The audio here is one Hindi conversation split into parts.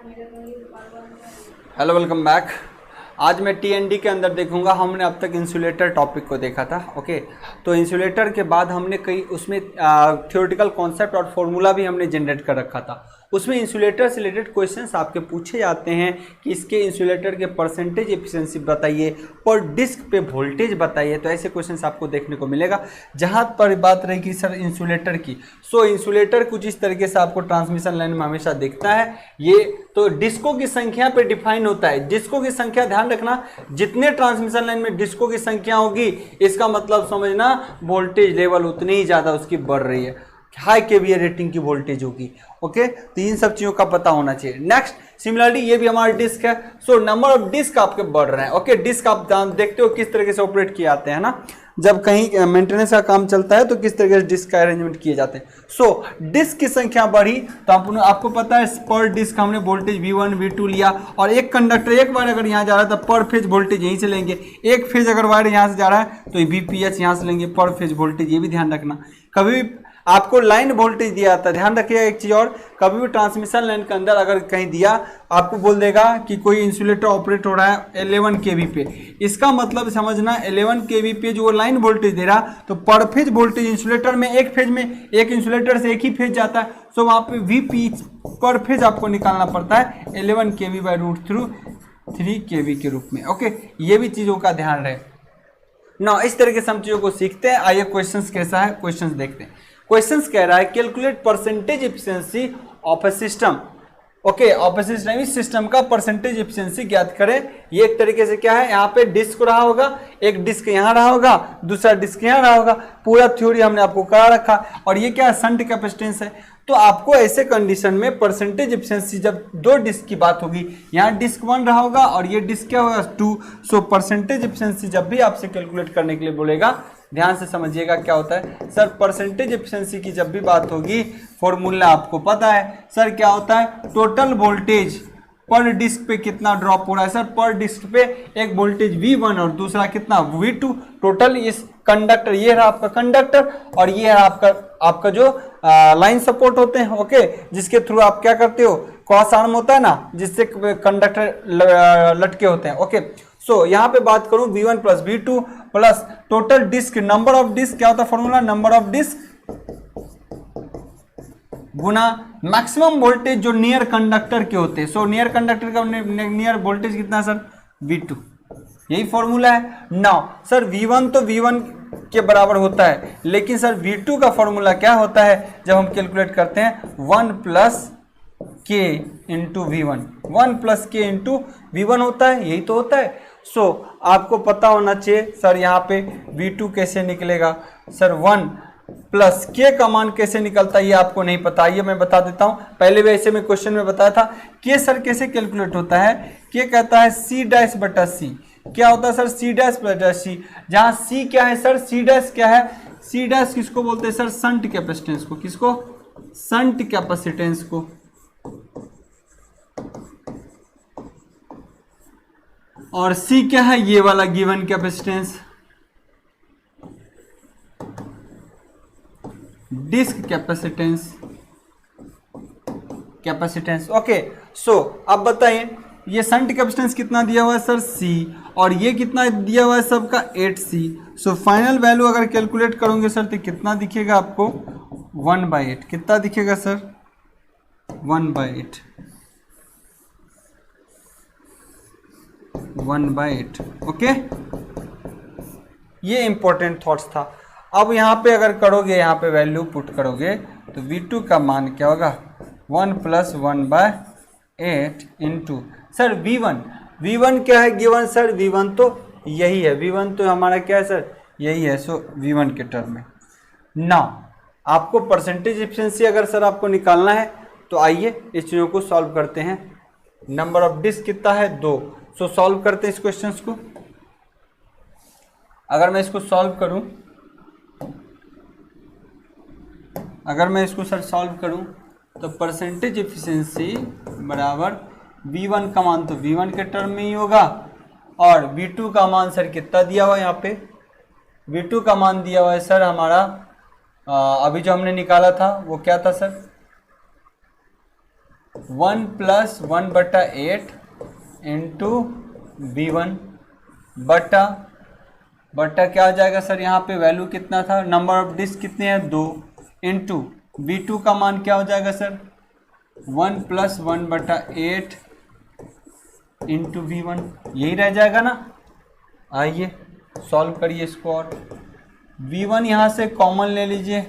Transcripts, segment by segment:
Hello, welcome back. आज मैं टीएनडी के अंदर देखूंगा। हमने अब तक इंसुलेटर टॉपिक को देखा था। ओके, तो इंसुलेटर के बाद हमने कई उसमें थ्योरेटिकल कॉन्सेप्ट और फॉर्मूला भी हमने जनरेट कर रखा था। उसमें इंसुलेटर से रिलेटेड क्वेश्चंस आपके पूछे जाते हैं कि इसके इंसुलेटर के परसेंटेज एफिशिएंसी बताइए, पर डिस्क पे वोल्टेज बताइए। तो ऐसे क्वेश्चंस आपको देखने को मिलेगा। जहां पर बात रहेगी सर इंसुलेटर की, सो इंसुलेटर कुछ इस तरीके से आपको ट्रांसमिशन लाइन में हमेशा दिखता है। ये तो डिस्कों की संख्या पे डिफाइन होता है। डिस्कों की संख्या ध्यान रखना, जितने ट्रांसमिशन लाइन में डिस्कों की संख्या होगी इसका मतलब समझना वोल्टेज लेवल उतनी ही ज्यादा उसकी बढ़ रही है, हाई केवीए रेटिंग की वोल्टेज होगी। ओके, तो इन सब चीजों का पता होना चाहिए। नेक्स्ट, सिमिलरली ये भी हमारा डिस्क है। सो नंबर ऑफ डिस्क आपके बढ़ रहे हैं। ओके, डिस्क आप देखते हो किस तरीके से ऑपरेट किए जाते हैं ना, जब कहीं मेंटेनेंस का काम चलता है तो किस तरीके से डिस्क का अरेंजमेंट किए जाते हैं। सो डिस्क की संख्या बढ़ी तो आपको पता है पर डिस्क हमने वोल्टेज V1 V2 लिया, और एक कंडक्टर एक बार अगर यहाँ जा रहा है तो पर फेज वोल्टेज यहीं से लेंगे। एक फेज अगर वायर यहाँ से जा रहा है तो VPH यहाँ से लेंगे, पर फेज वोल्टेज। ये भी ध्यान रखना। कभी भी आपको लाइन वोल्टेज दिया जाता है, ध्यान रखिएगा एक चीज और, कभी भी ट्रांसमिशन लाइन के अंदर अगर कहीं दिया आपको बोल देगा कि कोई इंसुलेटर ऑपरेट हो रहा है 11 kV पे, इसका मतलब समझना 11 kV पे जो लाइन वोल्टेज दे रहा तो पर फेज वोल्टेज इंसुलेटर में एक फेज में एक इंसुलेटर से एक ही फेज जाता है। सो वहां पे VP पर फेज आपको निकालना पड़ता है 11 kV/√3 kV के रूप में। ओके, ये भी चीजों का ध्यान रहे ना। इस तरह के सब चीजों को सीखते हैं। आइए क्वेश्चंस कैसा है, क्वेश्चंस देखते हैं। क्वेश्चंस कह रहा है calculate percentage efficiency of A system. Okay, of A system, इस सिस्टम का परसेंटेज एफिशिएंसी ज्ञात करें। ये एक तरीके से क्या है, यहाँ पे डिस्क रहा होगा, एक डिस्क यहाँ रहा होगा, दूसरा डिस्क यहाँ रहा होगा। पूरा थ्योरी हमने आपको करा रखा। और ये क्या है, शंट कैपेसिटेंस है। तो आपको ऐसे कंडीशन में परसेंटेज एफिशिएंसी, जब दो डिस्क की बात होगी, यहाँ डिस्क 1 रहा होगा और ये डिस्क क्या होगा 2। सो परसेंटेज एफिशिएंसी जब भी आपसे कैलकुलेट करने के लिए बोलेगा, ध्यान से समझिएगा क्या होता है सर। परसेंटेज एफिशिएंसी की जब भी बात होगी, फॉर्मूला आपको पता है सर क्या होता है, टोटल वोल्टेज पर डिस्क पे कितना ड्रॉप हो रहा है सर। पर डिस्क पे एक वोल्टेज V1 और दूसरा कितना V2। टोटल इस कंडक्टर, ये रहा आपका कंडक्टर और ये है आपका जो लाइन सपोर्ट होते हैं। ओके, जिसके थ्रू आप क्या करते हो, क्रॉस आर्म होता है ना, जिससे कंडक्टर लटके होते हैं। ओके, सो यहाँ पे बात करूं V1 plus V2 plus total disc, number of disc क्या होता है फॉर्मूला, नंबर ऑफ डिस्क गुना मैक्सिमम वोल्टेज जो नियर कंडक्टर के होते हैं। सो नियर कंडक्टर का नियर वोल्टेज कितना सर, V2। यही फॉर्मूला है। नाउ सर V1 तो V1 के बराबर होता है, लेकिन सर V2 का फॉर्मूला क्या होता है जब हम कैलकुलेट करते हैं, 1 plus K into V1, 1 plus K into V1 होता है, यही तो होता है। सो आपको पता होना चाहिए सर यहाँ पे V2 कैसे निकलेगा सर, 1 प्लस K का मान कैसे निकलता है ये आपको नहीं पता, ये मैं बता देता हूँ। पहले भी ऐसे में क्वेश्चन में बताया था। K सर कैसे कैलकुलेट होता है, K कहता है C'/C। क्या होता है सर, C'/C। जहाँ C क्या है सर, C' क्या है, C' किसको बोलते हैं सर, शंट कैपेसिटेंस को। किसको, शंट कैपेसिटेंस को। और C क्या है, ये वाला given capacitance, disc capacitance. Okay, so अब बताइए ये शंट कैपेसिटेंस कितना दिया हुआ है सर, C, और ये कितना दिया हुआ है सबका 8C। सो फाइनल वैल्यू अगर कैलकुलेट करोगे सर तो कितना दिखेगा आपको, 1/8। कितना दिखेगा सर, 1/8, 1/8। ओके, ये इंपॉर्टेंट थॉट्स था। अब यहाँ पे अगर करोगे, यहाँ पे वैल्यू पुट करोगे तो V2 का मान क्या होगा, 1 प्लस 1/8 इंटू सर V1 क्या है गिवन सर, V1 तो यही है, V1 तो हमारा क्या है सर, यही है। सो V1 के टर्म में ना आपको परसेंटेज एफिशिएंसी अगर सर आपको निकालना है तो आइए इस चीज़ों को सॉल्व करते हैं। नंबर ऑफ डिस्क कितना है, 2। सो सॉल्व करते हैं इस क्वेश्चन को। अगर मैं इसको सॉल्व करूं, अगर मैं इसको सर सॉल्व करूं तो परसेंटेज एफिशिएंसी बराबर V1 का मान तो V1 के टर्म में ही होगा, और V2 का मान सर कितना दिया हुआ है, यहाँ पे V2 का मान दिया हुआ है सर हमारा अभी जो हमने निकाला था वो क्या था सर, 1 + 1/8 इंटू V1 बटा क्या हो जाएगा सर, यहाँ पे वैल्यू कितना था, नंबर ऑफ डिस्क कितने हैं 2, इंटू V2 का मान क्या हो जाएगा सर 1 + 1/8 इंटू V1, यही रह जाएगा ना। आइए सॉल्व करिए इसको, और V1 यहाँ से कॉमन ले लीजिए।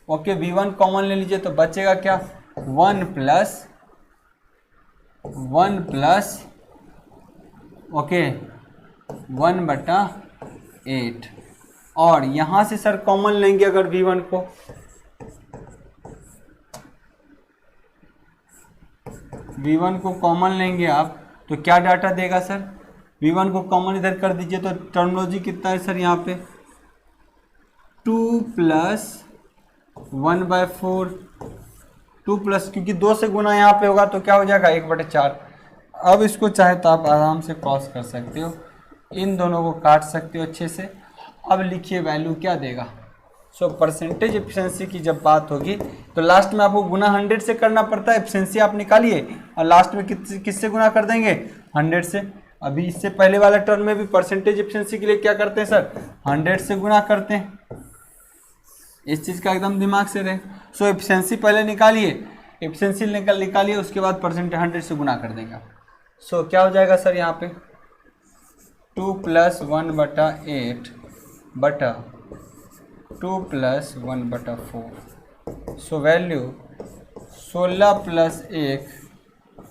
ओके, V1 कॉमन ले लीजिए तो बचेगा क्या 1 + ओके 1/8, और यहाँ से सर कॉमन लेंगे अगर V1 को, V1 को कॉमन लेंगे आप तो क्या डाटा देगा सर, V1 को कॉमन इधर कर दीजिए तो टर्मिनोलॉजी कितना है सर यहाँ पे 2 + 1/4, 2 प्लस क्योंकि 2 से गुना यहाँ पे होगा तो क्या हो जाएगा 1/4। अब इसको चाहे तो आप आराम से क्रॉस कर सकते हो, इन दोनों को काट सकते हो अच्छे से। अब लिखिए वैल्यू क्या देगा। सो परसेंटेज एफिशिएंसी की जब बात होगी तो लास्ट में आपको गुना 100 से करना पड़ता है, एफिशिएंसी आप निकालिए और लास्ट में किससे गुना कर देंगे 100 से। अभी इससे पहले वाला टर्म में भी परसेंटेज एफिशिएंसी के लिए क्या करते हैं सर 100 से गुना करते हैं, इस चीज़ का एकदम दिमाग से रहे। सो एफिशिएंसी पहले निकालिए, एफिशिएंसी निकालिए उसके बाद परसेंटेज 100 से गुना कर देंगे। सो क्या हो जाएगा सर यहाँ पे 2 + 1/8 बटा 2 + 1/4, सो वैल्यू 16 +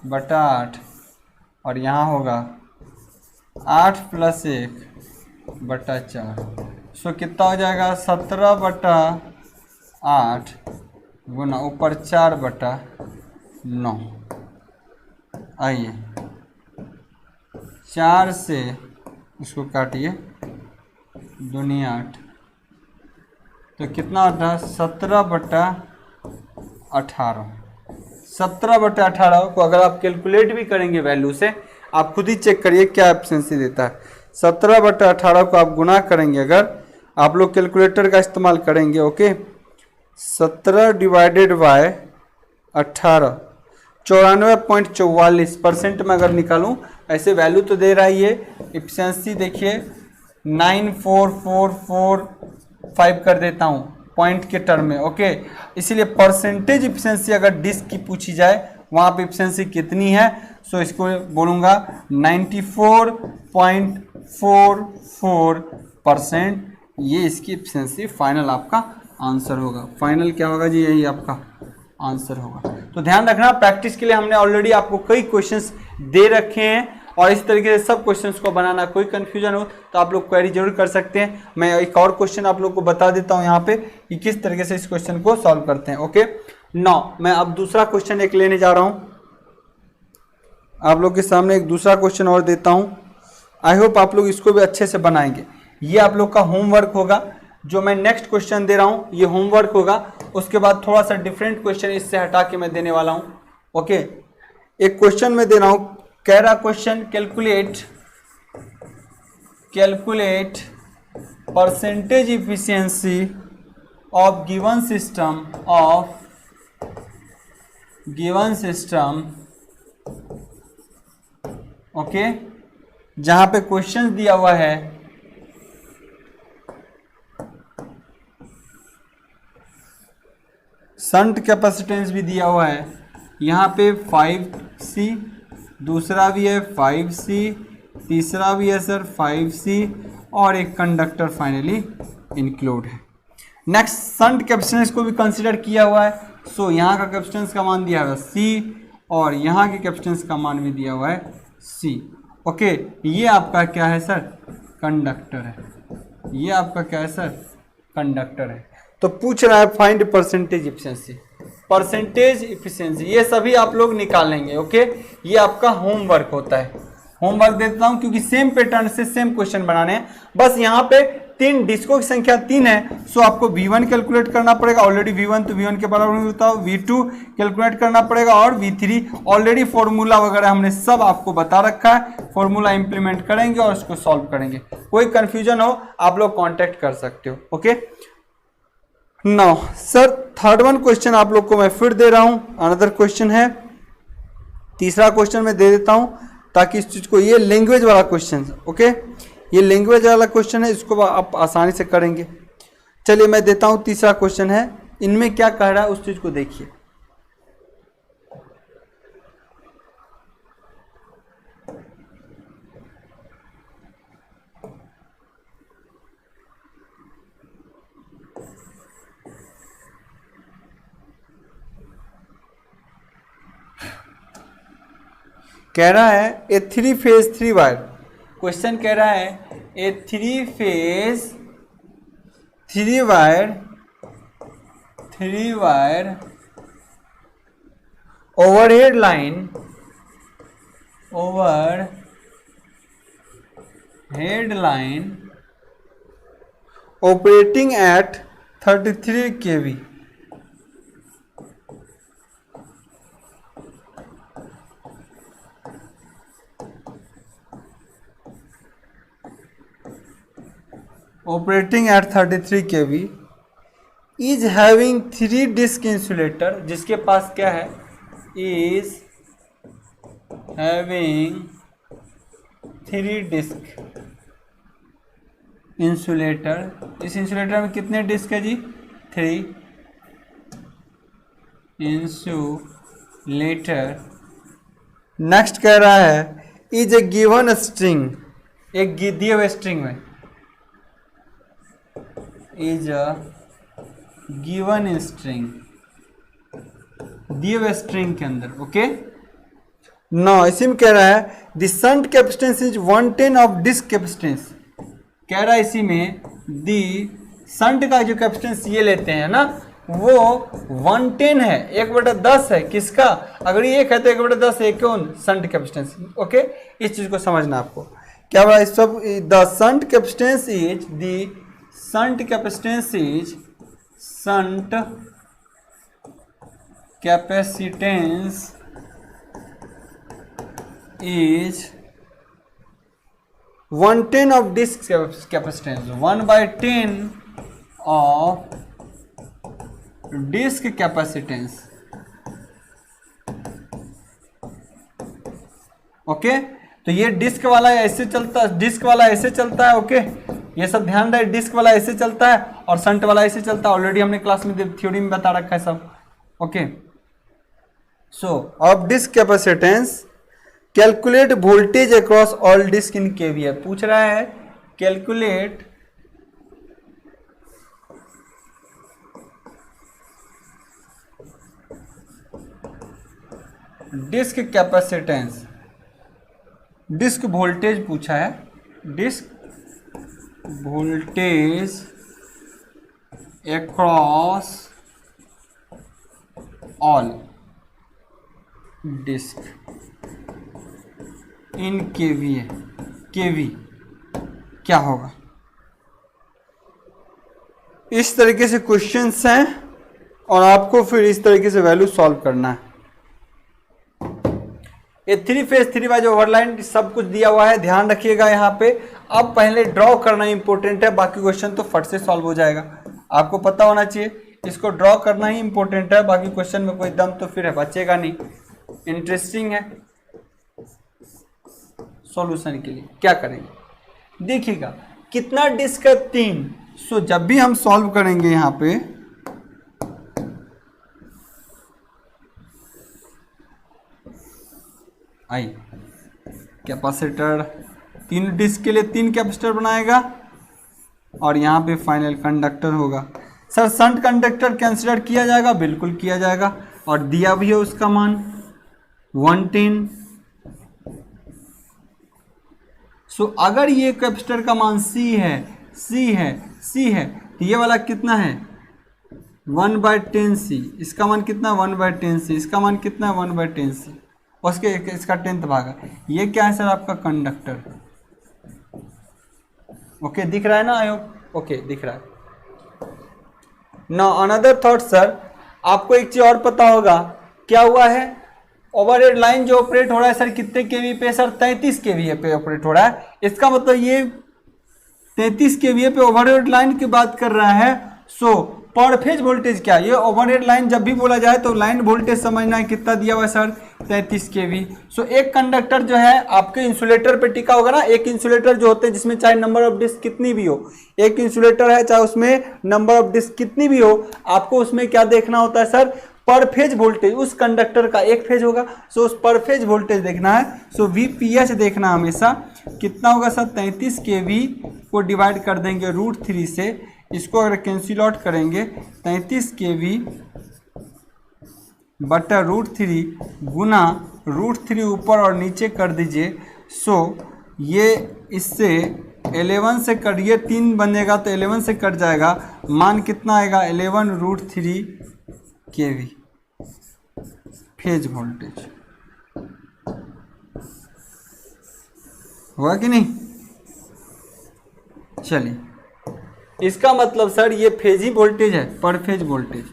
1/8, और यहाँ होगा 8 + 1/4। सो कितना हो जाएगा 17/8 गुना ऊपर 4/9। आइए 4 से इसको काटिए, दूनी 8, तो कितना होता है 17/18। 17/18 को अगर आप कैलकुलेट भी करेंगे वैल्यू से, आप खुद ही चेक करिए क्या एफिशिएंसी देता है। 17/18 को आप गुना करेंगे, अगर आप लोग कैलकुलेटर का इस्तेमाल करेंगे, ओके 17 / 18 94.44% में अगर निकालूं, ऐसे वैल्यू तो दे रहा है ये एफिशिएंसी, देखिए 9444 कर देता हूं पॉइंट के टर्म में, ओके। इसीलिए परसेंटेज एफिशिएंसी अगर डिस्क की पूछी जाए वहां पे एफिशिएंसी कितनी है, सो इसको बोलूंगा 94.44%, ये इसकी एफिशिएंसी फाइनल आपका आंसर होगा। फाइनल क्या होगा जी, यही आपका आंसर होगा। तो ध्यान रखना, प्रैक्टिस के लिए हमने ऑलरेडी आपको कई क्वेश्चंस दे रखे हैं और इस तरीके से सब क्वेश्चंस को बनाना, कोई कंफ्यूजन हो तो आप लोग क्वेरी जरूर कर सकते हैं। मैं एक और क्वेश्चन आप लोग को बता देता हूं यहाँ पे कि किस तरीके से इस क्वेश्चन को सॉल्व करते हैं, ओके। नाउ मैं अब दूसरा क्वेश्चन एक लेने जा रहा हूं, आप लोग के सामने एक दूसरा क्वेश्चन और देता हूं। आई होप आप लोग इसको भी अच्छे से बनाएंगे। ये आप लोग का होमवर्क होगा, जो मैं नेक्स्ट क्वेश्चन दे रहा हूं ये होमवर्क होगा। उसके बाद थोड़ा सा डिफरेंट क्वेश्चन इससे हटा के मैं देने वाला हूं, ओके। एक क्वेश्चन में दे रहा हूं, कह रहा question calculate percentage efficiency of given system okay, जहां पे क्वेश्चन दिया हुआ है शंट कैपेसिटेंस भी दिया हुआ है यहाँ पे 5C, दूसरा भी है 5C, तीसरा भी है सर 5C, और एक कंडक्टर फाइनली इंक्लूड है। नेक्स्ट शंट कैपेसिटेंस को भी कंसीडर किया हुआ है। सो यहाँ का कैपेसिटेंस का मान दिया हुआ है C, और यहाँ के कैपेसिटेंस का मान भी दिया हुआ है C, ओके। ये आपका क्या है सर, कंडक्टर है। ये आपका क्या है सर, कंडक्टर है। तो पूछ रहा है फाइंड परसेंटेज इफिशिएंसी, ये सभी आप लोग निकालेंगे, ओके। ये आपका होमवर्क होता है, होमवर्क देता हूं क्योंकि सेम पैटर्न से सेम क्वेश्चन बनाने हैं। बस यहाँ पे 3 डिस्कों की संख्या 3 है, सो आपको V1 कैलकुलेट करना पड़ेगा। ऑलरेडी V1 तो V1 के बराबर होता है, V2 कैलकुलेट करना पड़ेगा, और V3 ऑलरेडी फॉर्मूला वगैरह हमने सब आपको बता रखा है। फॉर्मूला इंप्लीमेंट करेंगे और उसको सॉल्व करेंगे। कोई कंफ्यूजन हो आप लोग कॉन्टेक्ट कर सकते हो, okay. Now sir third one question आप लोग को मैं फिर दे रहा हूं। अनदर क्वेश्चन है तीसरा क्वेश्चन मैं दे देता हूं ताकि इस चीज को, ये लैंग्वेज वाला क्वेश्चन है, ओके, ये लैंग्वेज वाला क्वेश्चन है, इसको आप आसानी से करेंगे। चलिए मैं देता हूं, तीसरा क्वेश्चन है, इनमें क्या कह रहा है उस चीज को देखिए। कह रहा है ए 3 फेज 3 वायर, क्वेश्चन कह रहा है ए 3 phase 3 wire overhead line operating eight 33 kV, operating at 33 kV is having 3 disc insulator, जिसके पास क्या है, is having 3 disc insulator। इस इंसुलेटर में कितने डिस्क है जी, 3 इंसुलेटर। नेक्स्ट कह रहा है इज ए गिवन स्ट्रिंग, एक दिए हुए स्ट्रिंग में, इज अ गिवन स्ट्रिंग, दिए हुए स्ट्रिंग के अंदर, ओके। नो इसी में कह रहा है the shunt capacitance is 110 of disc capacitance, कह रहा है इसी में दी शंट का जो कैपेसिटेंस ये लेते हैं ना वो 110 है, 1/10 है, किसका, अगर ये 1 है तो 1/10 है, कौन, शंट कैपेसिटेंस, ओके। इस चीज को समझना आपको, क्या हुआ इस सब, the shunt capacitance is shunt capacitance is 110 of disk capacitance, 1/10 of disk capacitance, okay. तो ये डिस्क वाला ऐसे चलता है, डिस्क वाला ऐसे चलता है, ओके, ये सब ध्यान रहे, डिस्क वाला ऐसे चलता है और शंट वाला ऐसे चलता है, ऑलरेडी हमने क्लास में थ्योरी में बता रखा है सब, okay. So of disc capacitance calculate voltage across all disc in KVA, पूछ रहा है calculate disc capacitance, disc voltage पूछा है, disc voltage across all disc in KVA, KV क्या होगा। इस तरीके से क्वेश्चंस हैं और आपको फिर इस तरीके से वैल्यू सॉल्व करना है। ये 3 फेज 3 वायर ओवरलाइन सब कुछ दिया हुआ है, ध्यान रखिएगा यहाँ पे। अब पहले ड्रॉ करना इंपॉर्टेंट है, बाकी क्वेश्चन तो फट से सॉल्व हो जाएगा, आपको पता होना चाहिए, इसको ड्रॉ करना ही इंपॉर्टेंट है, बाकी क्वेश्चन में कोई दम तो फिर बचेगा नहीं। इंटरेस्टिंग है सॉल्यूशन के लिए, क्या करेंगे देखिएगा, कितना डिस्क है, 3। सो जब भी हम सॉल्व करेंगे यहाँ पे आई कैपेसिटर, 3 डिस्क के लिए 3 कैपेसिटर बनाएगा और यहाँ पे फाइनल कंडक्टर होगा। सर शंट कंडक्टर कंसिडर किया जाएगा, बिल्कुल किया जाएगा, और दिया भी है उसका मान 110। सो अगर ये कैपेसिटर का मान C है तो ये वाला कितना है 1/10C, इसका मान कितना 1/10C, इसका मान कितना 1/10C, उसके इसका 10th भाग है। ये क्या है सर आपका कंडक्टर, ओके दिख रहा है ना, आई होप ओके दिख रहा है। नाउ अनदर थॉट सर, आपको एक चीज और पता होगा, क्या हुआ है, ओवरहेड लाइन जो ऑपरेट हो रहा है सर कितने केवी पे, सर 33 केवी पे ऑपरेट हो रहा है। इसका मतलब ये 33 केवी पे ओवरहेड लाइन की बात कर रहा है सो पर फेज वोल्टेज क्या, ये ओवरहेड लाइन जब भी बोला जाए तो लाइन वोल्टेज समझना है कितना दिया हुआ है सर 33 kV। सो एक कंडक्टर जो है आपके इंसुलेटर पे टिका होगा ना, एक इंसुलेटर जो होते हैं जिसमें चाहे नंबर ऑफ डिस्क कितनी भी हो, एक इंसुलेटर है चाहे उसमें नंबर ऑफ डिस्क कितनी भी हो, आपको उसमें क्या देखना होता है सर, पर फेज वोल्टेज, उस कंडक्टर का एक फेज होगा, सो उस पर फेज वोल्टेज देखना है। सो VPH देखना हमेशा कितना होगा सर 33 kV को डिवाइड कर देंगे √3 से, इसको अगर कैंसिल आउट करेंगे 33 kV बटा √3 गुना √3 ऊपर और नीचे कर दीजिए। सो ये इससे 11 से कट, ये 3 बनेगा तो 11 से कट जाएगा, मान कितना आएगा 11√3 kV फेज वोल्टेज, हुआ कि नहीं। चलिए इसका मतलब सर ये फेज ही वोल्टेज है, पर फेज वोल्टेज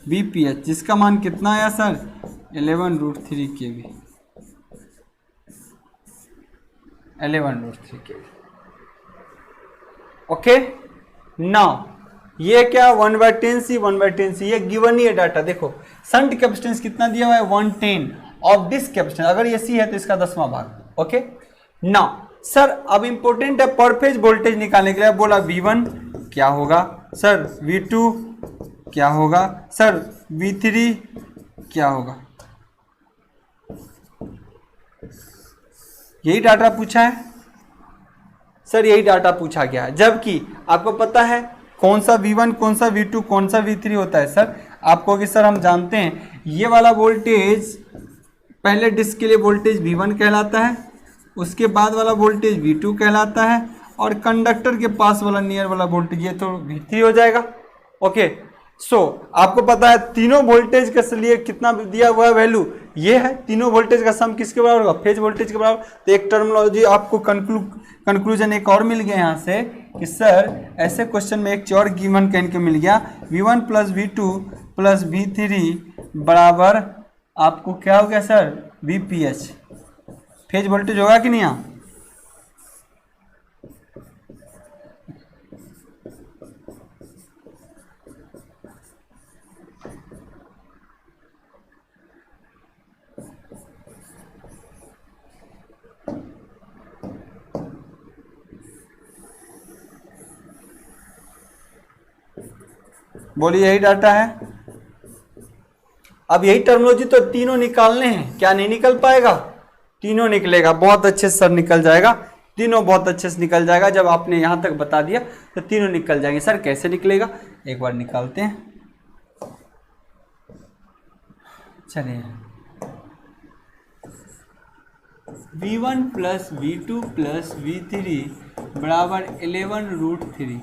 VPH, जिसका मान कितना आया sir 11√3 kV, 11√3 kV। Okay now ये क्या 1/10C 1/10C, ये गिवन ही है डाटा। देखो शंट कैपेसिटेंस कितना दिया हुआ है 110, और डिस्क कैपेसिटेंस अगर ये C है तो इसका 10वां भाग। ओके नाउ सर अब इंपॉर्टेंट है पर फेज वोल्टेज निकालने के लिए, बोला V1 क्या होगा सर, V2 क्या होगा सर, V3 क्या होगा, यही डाटा पूछा है सर, यही डाटा पूछा गया है। जबकि आपको पता है कौन सा V1 कौन सा V2 कौन सा V3 होता है सर, आपको कि सर हम जानते हैं ये वाला वोल्टेज पहले डिस्क के लिए वोल्टेज V1 कहलाता है, उसके बाद वाला वोल्टेज V2 कहलाता है, और कंडक्टर के पास वाला नियर वाला वोल्टेज ये तो V3 हो जाएगा। ओके सो आपको पता है तीनों वोल्टेज के लिए कितना दिया हुआ है वैल्यू, ये है तीनों वोल्टेज का सम किसके बराबर होगा, फेज वोल्टेज के बराबर। तो एक टर्मिनोलॉजी आपको कंक्लूजन एक और मिल गया यहाँ से कि सर ऐसे क्वेश्चन में एक और गिवन कहने को मिल गया, V1 + V2 + V3 बराबर आपको क्या हो गया सर VPH, फेज वोल्टेज होगा कि नहीं यहाँ। बोलिए यही डाटा है। अब यही टर्मिनोलॉजी तो तीनों निकालने हैं, क्या नहीं निकल पाएगा, तीनों निकलेगा, बहुत अच्छे से सर निकल जाएगा, तीनों बहुत अच्छे से निकल जाएगा। जब आपने यहां तक बता दिया तो तीनों निकल जाएंगे। सर कैसे निकलेगा एक बार निकालते हैं, चलिए V1 + V2 + V3 बराबर 11√3।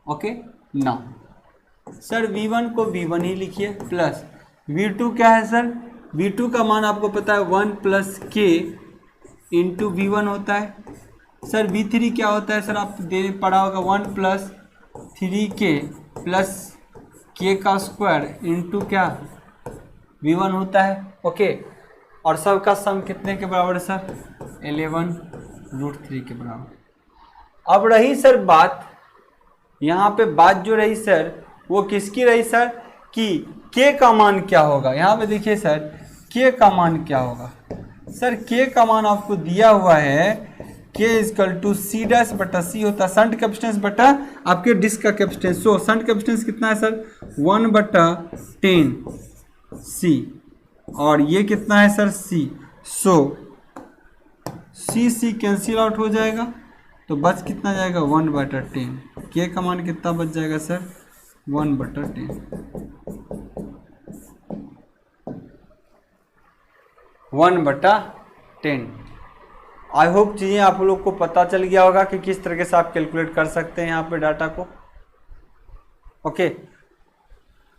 ओके ना सर V1 को V1 ही लिखिए, प्लस V2 क्या है सर, V2 का मान आपको पता है 1 + K × V1 होता है। सर V3 क्या होता है सर, आप दे पढ़ा होगा 1 + 3K + K² × क्या V1 होता है। ओके और सबका सम कितने के बराबर है सर 11√3 के बराबर। अब रही सर बात, यहाँ पे बात जो रही सर वो किसकी रही सर कि K का मान क्या होगा। यहाँ पे देखिए सर K का मान क्या होगा, सर K का मान आपको दिया हुआ है K = C' होता है शंट कैपेसिटेंस बटा आपके डिस्क का कैपेसिटेंस। सो शंट कैपेसिटेंस कितना है सर 1/10C और ये कितना है सर C। सो C कैंसिल आउट हो जाएगा तो बच कितना जाएगा 1/10। K का मान कितना बच जाएगा सर 1/10। 1/10। आई होप चीज़ें आप लोग को पता चल गया होगा कि किस तरीके से आप कैलकुलेट कर सकते हैं यहाँ पे डाटा को। ओके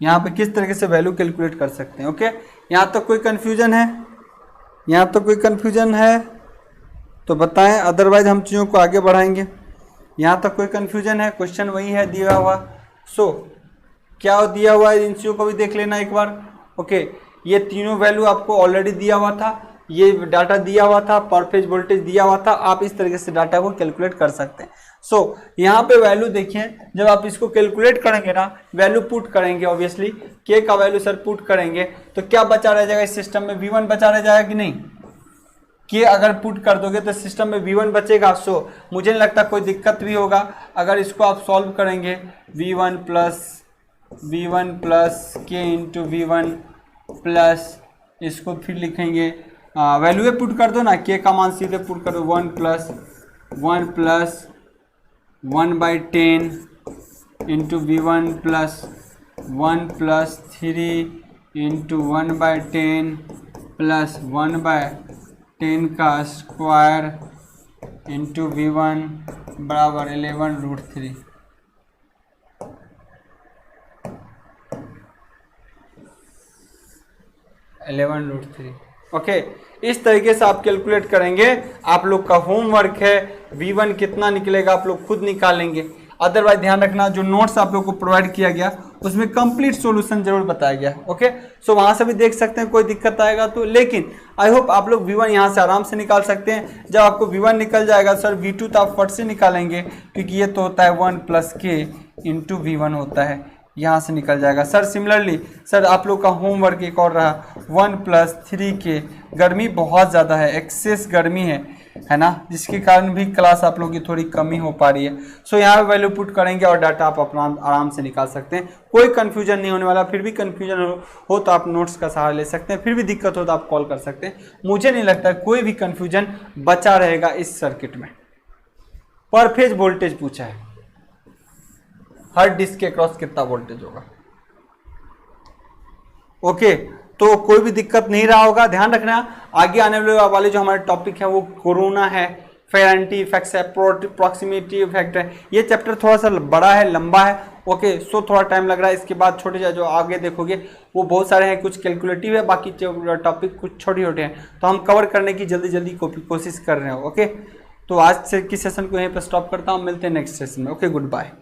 यहाँ पे किस तरीके से वैल्यू कैलकुलेट कर सकते हैं। ओके यहाँ तक कोई कन्फ्यूजन है, यहाँ तक कोई कन्फ्यूजन है तो बताएं, अदरवाइज हम चीज़ों को आगे बढ़ाएंगे। यहाँ तक कोई कन्फ्यूजन है, क्वेश्चन वही है दिया हुआ। सो क्या दिया हुआ है इन चीज़ों को भी देख लेना एक बार। ओके ये तीनों वैल्यू आपको ऑलरेडी दिया हुआ था, ये डाटा दिया हुआ था, पर फेज वोल्टेज दिया हुआ था, आप इस तरीके से डाटा को कैलकुलेट कर सकते हैं। सो यहाँ पे वैल्यू देखिए, जब आप इसको कैलकुलेट करेंगे ना, वैल्यू पुट करेंगे, ऑब्वियसली के का वैल्यू सर पुट करेंगे तो क्या बचा रह जाएगा इस सिस्टम में, V1 बचा रह जाएगा कि नहीं, के अगर पुट कर दोगे तो सिस्टम में V1 बचेगा। सो मुझे नहीं लगता कोई दिक्कत भी होगा अगर इसको आप सॉल्व करेंगे, V1 प्लस के इंटू V1 प्लस इसको फिर लिखेंगे, वैल्यू पुट कर दो ना, के का मान सीधे पुट करो, 1 plus 1/10 into V1 plus 1 plus 3 into 1/10 plus 1/10 का स्क्वायर इंटू V1 बराबर 11√3। ओके, इस तरीके से आप कैलकुलेट करेंगे। आप लोग का होमवर्क है, V1 कितना निकलेगा आप लोग खुद निकालेंगे। अदरवाइज ध्यान रखना, जो नोट्स आप लोग को प्रोवाइड किया गया उसमें कंप्लीट सॉल्यूशन जरूर बताया गया। ओके, सो वहां से भी देख सकते हैं, कोई दिक्कत आएगा तो, लेकिन आई होप आप लोग V1 यहाँ से आराम से निकाल सकते हैं। जब आपको V1 निकल जाएगा सर, V2 तो आप फट से निकालेंगे, क्योंकि ये तो होता है 1 प्लस के इंटू V1 होता है, यहाँ से निकल जाएगा। सर सिमिलरली सर आप लोग का होमवर्क एक और रहा, 1 प्लस 3k, गर्मी बहुत ज़्यादा है, एक्सेस गर्मी है ना, जिसके कारण भी क्लास आप लोगों की थोड़ी कमी हो पा रही है। सो यहाँ पे वैल्यू पुट करेंगे और डाटा आप अपना आराम से निकाल सकते हैं, कोई कन्फ्यूजन नहीं होने वाला। फिर भी कन्फ्यूजन हो तो आप नोट्स का सहारा ले सकते हैं, फिर भी दिक्कत हो तो आप कॉल कर सकते हैं। मुझे नहीं लगता कोई भी कन्फ्यूजन बचा रहेगा इस सर्किट में। पर फेज वोल्टेज पूछा है, हर डिस्क के क्रॉस कितना वोल्टेज होगा। ओके, तो कोई भी दिक्कत नहीं रहा होगा। ध्यान रखना, आगे आने वाले जो हमारे टॉपिक है वो कोरोना है, फेरेंटी इफेक्ट्स है, प्रॉक्सिमिटी इफेक्ट है। ये चैप्टर थोड़ा सा बड़ा है, लंबा है। ओके, सो थोड़ा टाइम लग रहा है। इसके बाद छोटे जो आगे देखोगे वो बहुत सारे हैं, कुछ कैलकुलेटिव है, बाकी टॉपिक कुछ छोटे छोटे हैं, तो हम कवर करने की जल्दी कोशिश कर रहे हैं। ओके, तो आज से की सेशन को यहीं पर स्टॉप करता हूँ, मिलते हैं नेक्स्ट सेशन में। Okay, good bye.